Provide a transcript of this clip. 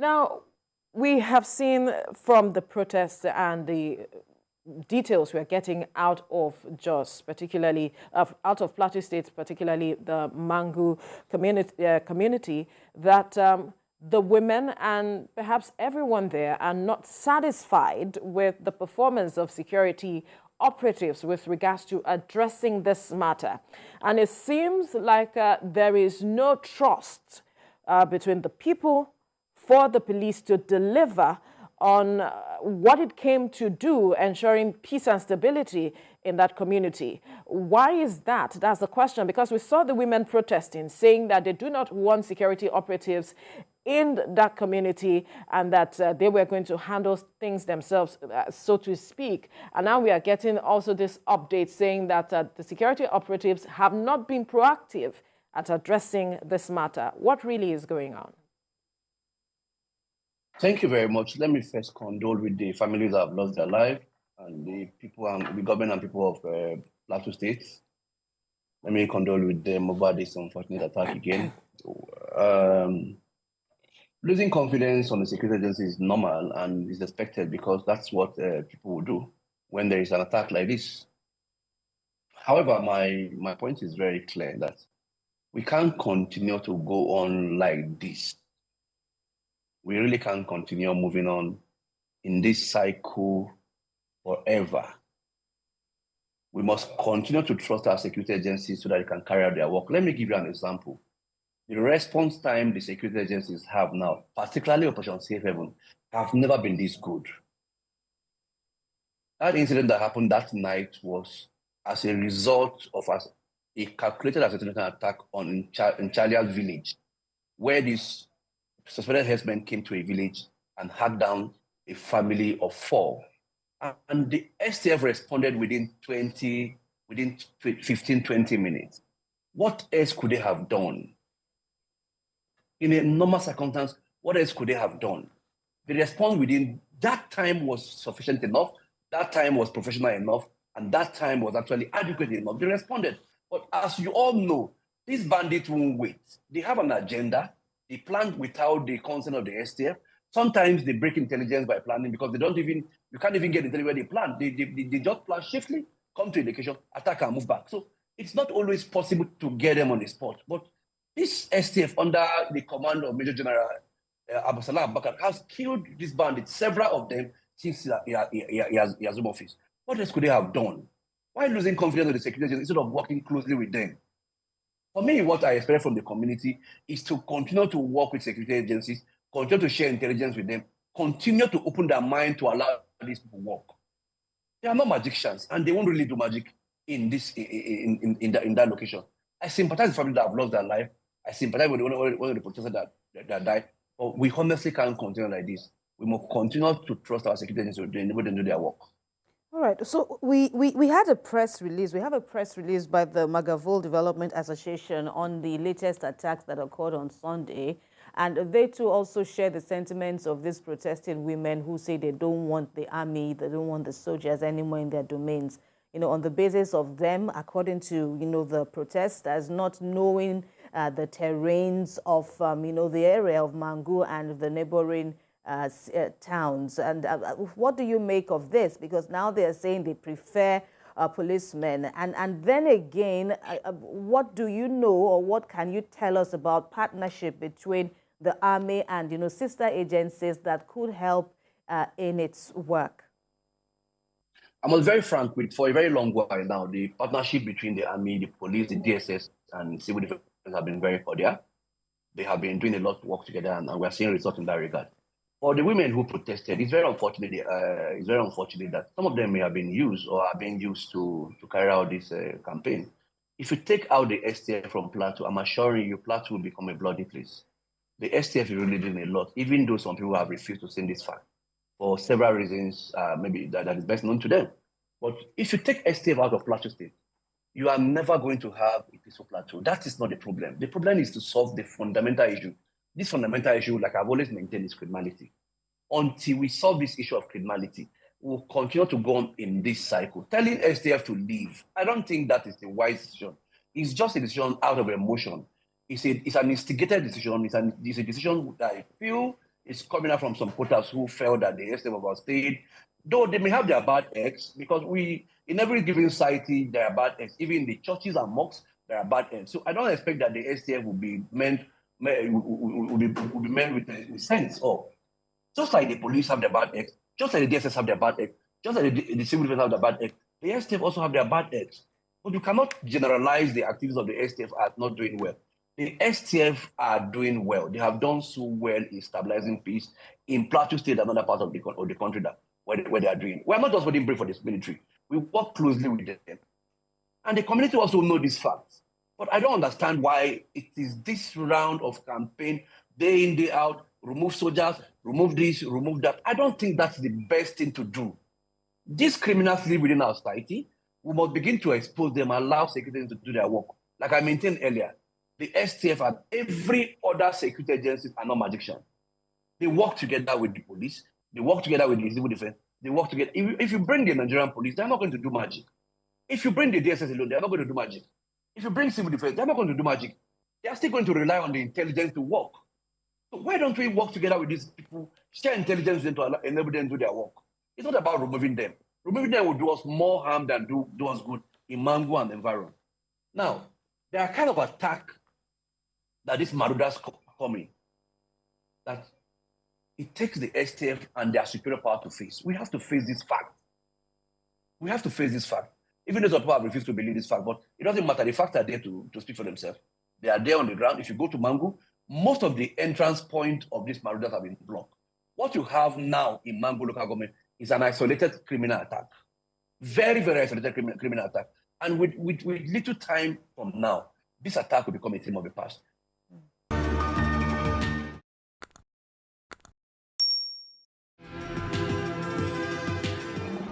Now, we have seen from the protests and the details we're getting out of Jos, particularly out of Plateau State, particularly the Mangu community, that the women and perhaps everyone there are not satisfied with the performance of security operatives with regards to addressing this matter. And it seems like there is no trust between the people for the police to deliver on what it came to do, ensuring peace and stability in that community. Why is that? That's the question, because we saw the women protesting, saying that they do not want security operatives in that community and that they were going to handle things themselves, so to speak. And now we are getting also this update saying that the security operatives have not been proactive at addressing this matter. What really is going on? Thank you very much. Let me first condole with the families that have lost their life and the people and the government and people of Plateau State. Let me condole with them over this unfortunate attack again. Losing confidence on the security agency is normal and is expected because that's what people will do when there is an attack like this. However, my point is very clear that we can't continue to go on like this. We really can't continue moving on in this cycle forever. We must continue to trust our security agencies so that they can carry out their work. Let me give you an example. The response time the security agencies have now, particularly Operation Safe Haven, have never been this good. That incident that happened that night was as a result of a calculated assassination attack in Chalial village, where this suspected herdsmen came to a village and had down a family of 4. And the STF responded within 15, 20 minutes. What else could they have done? In a normal circumstance, what else could they have done? The response within that time was sufficient enough, that time was professional enough, and that time was actually adequate enough. They responded. But as you all know, these bandits won't wait. They have an agenda. They plan without the consent of the STF. Sometimes they break intelligence by planning because you can't even get intelligence where they plan. They just plan shiftly, come to indication, attack and move back. So it's not always possible to get them on the spot. But this STF, under the command of Major General Abasalah Abubakar, has killed these bandits, several of them, since he has home office. What else could they have done? Why losing confidence in the security agency instead of working closely with them? For me, what I expect from the community is to continue to work with security agencies, continue to share intelligence with them, continue to open their mind to allow these people to work. They are not magicians, and they won't really do magic in that location. I sympathize with families that have lost their life. I sympathize with one of the protesters that died. But we honestly can't continue like this. We must continue to trust our security agencies to enable them to do their work. All right. So we had a press release. We have a press release by the Mwaghavul Development Association on the latest attacks that occurred on Sunday. And they too also share the sentiments of these protesting women who say they don't want the army, they don't want the soldiers anymore in their domains. On the basis of them, according to, the protesters, not knowing the terrains of, the area of Mangu and the neighboring towns. And what do you make of this? Because now they're saying they prefer policemen. And then again, what do you know, or what can you tell us about partnership between the army and, sister agencies that could help in its work? I'm very frank with, for a very long while now, the partnership between the army, the police, the DSS, and civil defense have been very cordial. They have been doing a lot of work together, and we're seeing results in that regard. For the women who protested, it's very unfortunate that some of them may have been used or are being used to carry out this campaign. If you take out the STF from Plateau, I'm assuring you, Plateau will become a bloody place. The STF is really doing a lot, even though some people have refused to see this fact for several reasons, maybe that is best known to them. But if you take STF out of Plateau State, you are never going to have a peaceful Plateau. That is not the problem. The problem is to solve the fundamental issue. This fundamental issue, like I've always maintained, is criminality. Until we solve this issue of criminality, we'll continue to go on in this cycle. Telling STF to leave, I don't think that is the wise decision. It's just a decision out of emotion. It's an instigated decision. It's a decision that I feel is coming out from some quotas who felt that the STF overstayed, though they may have their bad eggs, because in every given society, there are bad eggs. Even in the churches and mosques, there are bad eggs. So I don't expect that the STF will be meant with sense. Or just like the police have their bad eggs, just like the DSS have their bad eggs, just like the civil defense have their bad eggs, the STF also have their bad eggs. But you cannot generalize the activities of the STF as not doing well. The STF are doing well. They have done so well in stabilizing peace in Plateau State and other parts of the country where they are doing. We are not just putting brief for this military. We work closely with them. And the community also know these facts. But I don't understand why it is this round of campaign, day in, day out, remove soldiers, remove this, remove that. I don't think that's the best thing to do. These criminals live within our society. We must begin to expose them, allow security to do their work. Like I maintained earlier, the STF and every other security agencies are not magicians. They work together with the police. They work together with the civil defense. They work together. If you bring the Nigerian police, they're not going to do magic. If you bring the DSS alone, they're not going to do magic. If you bring civil defense, they're not going to do magic. They are still going to rely on the intelligence to work. So why don't we work together with these people, share intelligence to enable them to do their work? It's not about removing them. Removing them will do us more harm than do us good in Mangu and the environment. Now, there are kind of attack that these marauders coming, that it takes the STF and their superior power to face. We have to face this fact. We have to face this fact. Even those people have refused to believe this fact, but it doesn't matter. The facts are there to speak for themselves. They are there on the ground. If you go to Mangu, most of the entrance point of these marauders have been blocked. What you have now in Mangu local government is an isolated criminal attack. Very, very isolated criminal attack. And with little time from now, this attack will become a thing of the past.